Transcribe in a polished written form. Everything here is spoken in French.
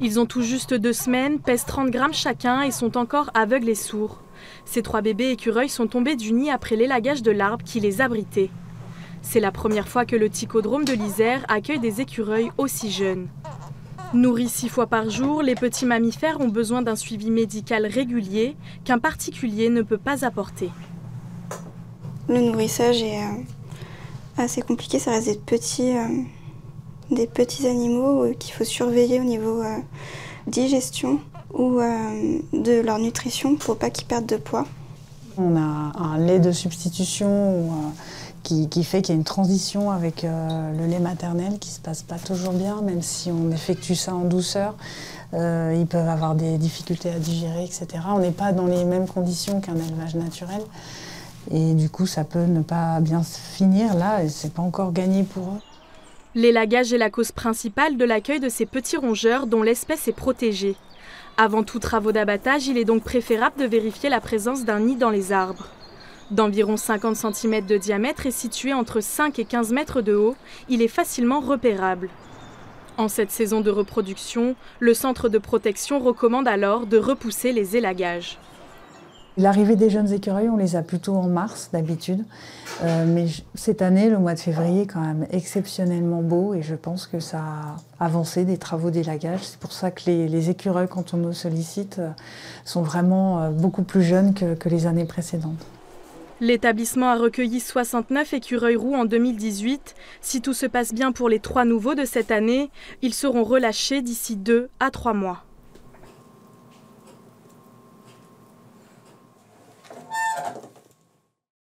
Ils ont tout juste 2 semaines, pèsent 30 grammes chacun et sont encore aveugles et sourds. Ces 3 bébés écureuils sont tombés du nid après l'élagage de l'arbre qui les abritait. C'est la première fois que le Ticodrome de l'Isère accueille des écureuils aussi jeunes. Nourris 6 fois par jour, les petits mammifères ont besoin d'un suivi médical régulier qu'un particulier ne peut pas apporter. Le nourrissage est assez compliqué, ça reste des petits animaux qu'il faut surveiller au niveau digestion ou de leur nutrition pour pas qu'ils perdent de poids. On a un lait de substitution qui fait qu'il y a une transition avec le lait maternel qui ne se passe pas toujours bien, même si on effectue ça en douceur. Ils peuvent avoir des difficultés à digérer, etc. On n'est pas dans les mêmes conditions qu'un élevage naturel. Et du coup, ça peut ne pas bien se finir là, et c'est pas encore gagné pour eux. L'élagage est la cause principale de l'accueil de ces petits rongeurs dont l'espèce est protégée. Avant tout travaux d'abattage, il est donc préférable de vérifier la présence d'un nid dans les arbres. D'environ 50 cm de diamètre et situé entre 5 et 15 mètres de haut, il est facilement repérable. En cette saison de reproduction, le centre de protection recommande alors de repousser les élagages. L'arrivée des jeunes écureuils, on les a plutôt en mars d'habitude. Mais cette année, le mois de février est quand même exceptionnellement beau et je pense que ça a avancé des travaux d'élagage. C'est pour ça que les écureuils, quand on nous sollicite, sont vraiment beaucoup plus jeunes que les années précédentes. L'établissement a recueilli 69 écureuils roux en 2018. Si tout se passe bien pour les 3 nouveaux de cette année, ils seront relâchés d'ici 2 à 3 mois.